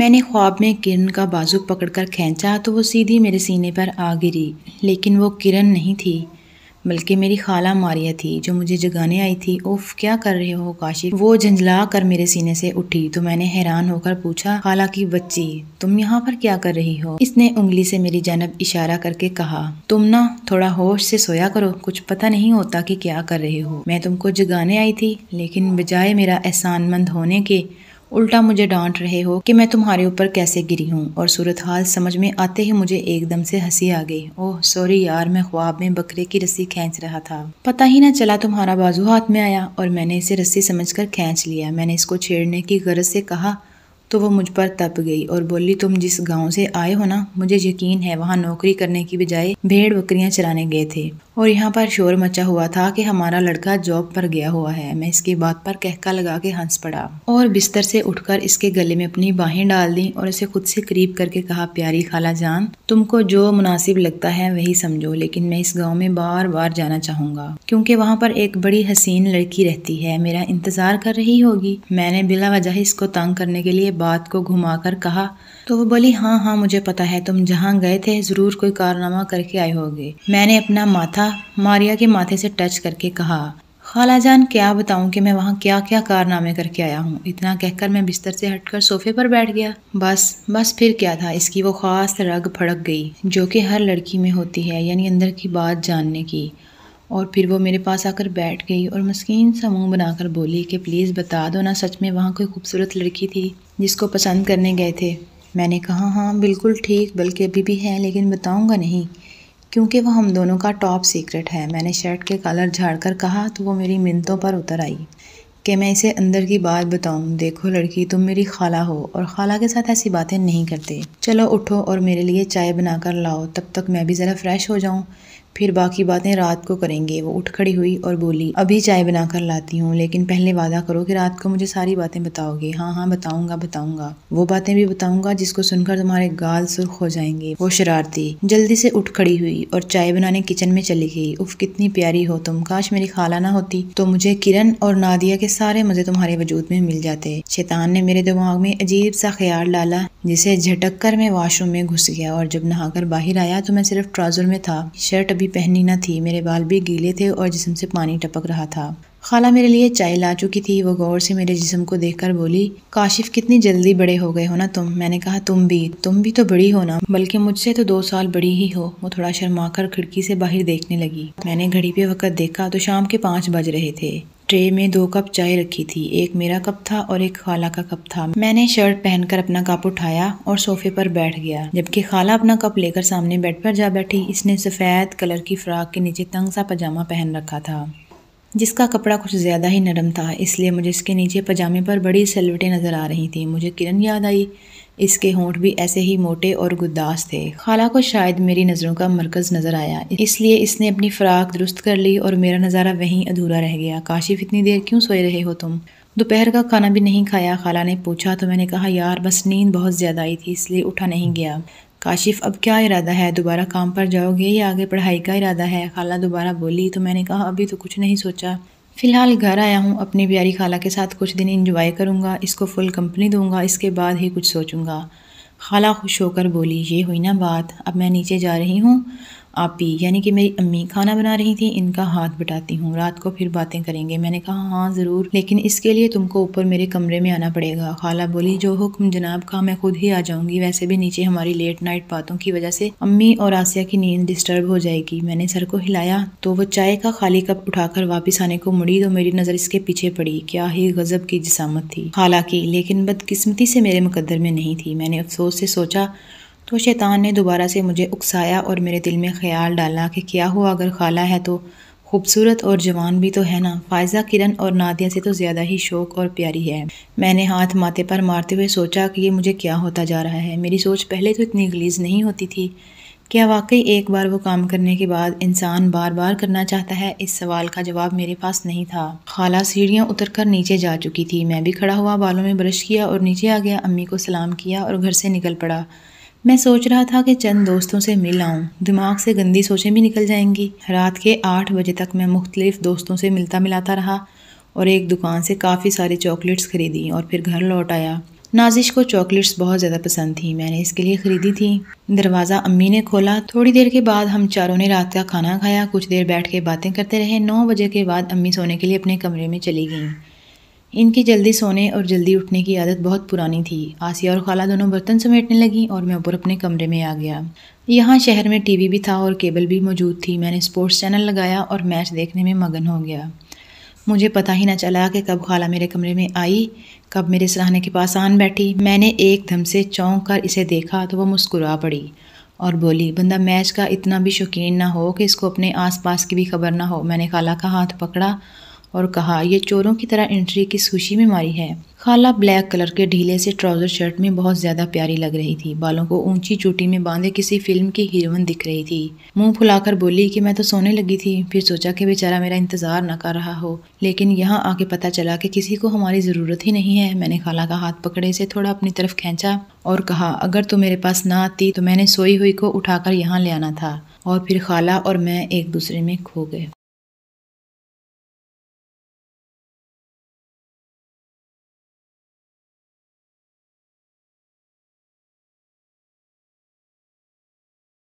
मैंने ख्वाब में किरण का बाजू पकड़कर खींचा तो वो सीधी मेरे सीने पर आ गिरी, लेकिन वो किरण नहीं थी बल्कि मेरी खाला मारिया थी जो मुझे जगाने आई थी। उफ, क्या कर रहे हो काशिफ? वो झंझला कर मेरे सीने से उठी तो मैंने हैरान होकर पूछा, खाला की बच्ची, तुम यहाँ पर क्या कर रही हो? इसने उंगली से मेरी जानब इशारा करके कहा, तुम ना थोड़ा होश से सोया करो, कुछ पता नहीं होता कि क्या कर रहे हो। मैं तुमको जगाने आई थी, लेकिन बजाय मेरा एहसानमंद होने के उल्टा मुझे डांट रहे हो कि मैं तुम्हारे ऊपर कैसे गिरी हूँ। और सूरत हाल समझ में आते ही मुझे एकदम से हंसी आ गई। ओह सॉरी यार, मैं ख्वाब में बकरे की रस्सी खींच रहा था, पता ही ना चला तुम्हारा बाजू हाथ में आया और मैंने इसे रस्सी समझकर खींच लिया। मैंने इसको छेड़ने की गरज से कहा तो वो मुझ पर तप गई और बोली, तुम जिस गांव से आए हो ना, मुझे यकीन है वहाँ नौकरी करने की बजाय भेड़ बकरियां चराने गए थे और यहाँ पर शोर मचा हुआ था कि हमारा लड़का जॉब पर गया हुआ है। मैं इसकी बात पर कहका लगा के हंस पड़ा और बिस्तर से उठकर इसके गले में अपनी बाहें डाल दी और इसे खुद से करीब करके कहा, प्यारी खाला जान, तुमको जो मुनासिब लगता है वही समझो, लेकिन मैं इस गाँव में बार बार जाना चाहूंगा क्योंकि वहाँ पर एक बड़ी हसीन लड़की रहती है, मेरा इंतजार कर रही होगी। मैंने बिला वजह इसको तंग करने के लिए बात को घुमाकर कहा तो वो बोली, हाँ हाँ मुझे पता है, तुम जहाँ गए थे जरूर कोई कारनामा करके आए होगे। मैंने अपना माथा मारिया के माथे से टच करके कहा, खाला जान क्या बताऊं कि मैं वहाँ क्या क्या कारनामे करके आया हूँ। इतना कहकर मैं बिस्तर से हटकर सोफे पर बैठ गया। बस फिर क्या था, इसकी वो खास रग फड़क गई जो कि हर लड़की में होती है, यानी अंदर की बात जानने की। और फिर वो मेरे पास आकर बैठ गई और मस्कीन सा मुंह बनाकर बोली कि प्लीज़ बता दो ना, सच में वहाँ कोई खूबसूरत लड़की थी जिसको पसंद करने गए थे? मैंने कहा, हाँ बिल्कुल ठीक, बल्कि अभी भी है, लेकिन बताऊँगा नहीं क्योंकि वो हम दोनों का टॉप सीक्रेट है। मैंने शर्ट के कॉलर झाड़कर कहा तो वो मेरी मिन्नतों पर उतर आई कि मैं इसे अंदर की बात बताऊं। देखो लड़की, तुम मेरी खाला हो और खाला के साथ ऐसी बातें नहीं करते। चलो उठो और मेरे लिए चाय बनाकर लाओ, तब तक मैं भी ज़रा फ्रेश हो जाऊं, फिर बाकी बातें रात को करेंगे। वो उठ खड़ी हुई और बोली, अभी चाय बनाकर लाती हूँ, लेकिन पहले वादा करो कि रात को मुझे सारी बातें बताओगे। हाँ हाँ बताऊंगा, वो बातें भी बताऊंगा जिसको सुनकर तुम्हारे गाल सुर्ख हो जाएंगे। वो शरारती जल्दी से उठ खड़ी हुई और चाय बनाने किचन में चली गई। उफ, कितनी प्यारी हो तुम, काश मेरी खाला ना होती तो मुझे किरण और नादिया के सारे मजे तुम्हारे वजूद में मिल जाते। शैतान ने मेरे दिमाग में अजीब सा ख्याल डाला जिसे झटक कर मैं वॉशरूम में घुस गया और जब नहाकर बाहर आया तो मैं सिर्फ ट्राउजर में था, शर्ट अभी पहनी न थी। मेरे बाल भी गीले थे और जिस्म से पानी टपक रहा था। खाला मेरे लिए चाय ला चुकी थी। वो गौर से मेरे जिस्म को देखकर बोली, काशिफ कितनी जल्दी बड़े हो गए हो ना तुम। मैंने कहा, तुम भी तो बड़ी हो ना, बल्कि मुझसे तो 2 साल बड़ी ही हो। वो थोड़ा शर्माकर खिड़की से बाहर देखने लगी। मैंने घड़ी पे वक्त देखा तो शाम के 5 बज रहे थे। ट्रे में 2 कप चाय रखी थी, एक मेरा कप था और एक खाला का कप था। मैंने शर्ट पहनकर अपना कप उठाया और सोफे पर बैठ गया, जबकि खाला अपना कप लेकर सामने बेड पर जा बैठी। इसने सफ़ेद कलर की फ्रॉक के नीचे तंग सा पजामा पहन रखा था जिसका कपड़ा कुछ ज़्यादा ही नरम था, इसलिए मुझे इसके नीचे पजामे पर बड़ी सलवटें नज़र आ रही थी। मुझे किरण याद आई, इसके होंठ भी ऐसे ही मोटे और गुद्दास थे। खाला को शायद मेरी नज़रों का मरकज़ नज़र आया, इसलिए इसने अपनी फ़्राक दुरुस्त कर ली और मेरा नज़ारा वहीं अधूरा रह गया। काशिफ, इतनी देर क्यों सोए रहे हो तुम? दोपहर का खाना भी नहीं खाया? खाला ने पूछा तो मैंने कहा, यार बस नींद बहुत ज़्यादा आई थी इसलिए उठा नहीं गया। काशिफ, अब क्या इरादा है, दोबारा काम पर जाओगे या आगे पढ़ाई का इरादा है? खाला दोबारा बोली तो मैंने कहा, अभी तो कुछ नहीं सोचा, फ़िलहाल घर आया हूँ, अपनी प्यारी खाला के साथ कुछ दिन एंजॉय करूँगा, इसको फुल कंपनी दूँगा, इसके बाद ही कुछ सोचूँगा। खाला खुश होकर बोली, ये हुई ना बात, अब मैं नीचे जा रही हूँ, आपी यानी कि मेरी अम्मी खाना बना रही थी, इनका हाथ बटाती हूँ, रात को फिर बातें करेंगे। मैंने कहा, हाँ ज़रूर, लेकिन इसके लिए तुमको ऊपर मेरे कमरे में आना पड़ेगा। खाला बोली, जो हुक्म जनाब का, मैं खुद ही आ जाऊँगी, वैसे भी नीचे हमारी लेट नाइट बातों की वजह से अम्मी और आसिया की नींद डिस्टर्ब हो जाएगी। मैंने सर को हिलाया तो वो चाय का खाली कप उठाकर वापस आने को मुड़ी तो मेरी नज़र इसके पीछे पड़ी। क्या ही गजब की जिसामत थी खाला की, लेकिन बदकिस्मती से मेरे मुकद्दर में नहीं थी। मैंने अफसोस से सोचा तो शैतान ने दोबारा से मुझे उकसाया और मेरे दिल में ख्याल डाला कि क्या हुआ अगर खाला है तो खूबसूरत और जवान भी तो है ना। फ़ायज़ा किरण और नादिया से तो ज़्यादा ही शौक और प्यारी है। मैंने हाथ माथे पर मारते हुए सोचा कि ये मुझे क्या होता जा रहा है। मेरी सोच पहले तो इतनी गलीज़ नहीं होती थी। क्या वाकई एक बार वो काम करने के बाद इंसान बार बार करना चाहता है? इस सवाल का जवाब मेरे पास नहीं था। खाला सीढ़ियाँ उतरकर नीचे जा चुकी थी। मैं भी खड़ा हुआ, बालों में ब्रश किया और नीचे आ गया, अम्मी को सलाम किया और घर से निकल पड़ा। मैं सोच रहा था कि चंद दोस्तों से मिल आऊं, दिमाग से गंदी सोचें भी निकल जाएंगी। रात के 8 बजे तक मैं मुख्तलिफ दोस्तों से मिलता मिलाता रहा और एक दुकान से काफ़ी सारी चॉकलेट्स खरीदी और फिर घर लौट आया। नाजिश को चॉकलेट्स बहुत ज़्यादा पसंद थी, मैंने इसके लिए ख़रीदी थी। दरवाज़ा अम्मी ने खोला। थोड़ी देर के बाद हम चारों ने रात का खाना खाया। कुछ देर बैठ के बातें करते रहे। 9 बजे के बाद अम्मी सोने के लिए अपने कमरे में चली गईं। इनकी जल्दी सोने और जल्दी उठने की आदत बहुत पुरानी थी। आसिया और खाला दोनों बर्तन समेटने लगीं और मैं ऊपर अपने कमरे में आ गया। यहाँ शहर में टीवी भी था और केबल भी मौजूद थी। मैंने स्पोर्ट्स चैनल लगाया और मैच देखने में मगन हो गया। मुझे पता ही न चला कि कब खाला मेरे कमरे में आई, कब मेरे सराहने के पास आन बैठी। मैंने एकदम से चौंक कर इसे देखा तो वह मुस्कुरा पड़ी और बोली, बंदा मैच का इतना भी शौकीन ना हो कि इसको अपने आसपास की भी खबर ना हो। मैंने खाला का हाथ पकड़ा और कहा, ये चोरों की तरह एंट्री किस खुशी में मारी है। खाला ब्लैक कलर के ढीले से ट्राउज़र शर्ट में बहुत ज़्यादा प्यारी लग रही थी। बालों को ऊंची चोटी में बांधे किसी फिल्म की हीरोइन दिख रही थी। मुंह फुलाकर बोली कि मैं तो सोने लगी थी। फिर सोचा कि बेचारा मेरा इंतज़ार न कर रहा हो, लेकिन यहाँ आके पता चला कि किसी को हमारी ज़रूरत ही नहीं है। मैंने खाला का हाथ पकड़े से थोड़ा अपनी तरफ खींचा और कहा, अगर तू मेरे पास ना आती तो मैंने सोई हुई को उठाकर यहाँ ले आना था। और फिर खाला और मैं एक दूसरे में खो गए।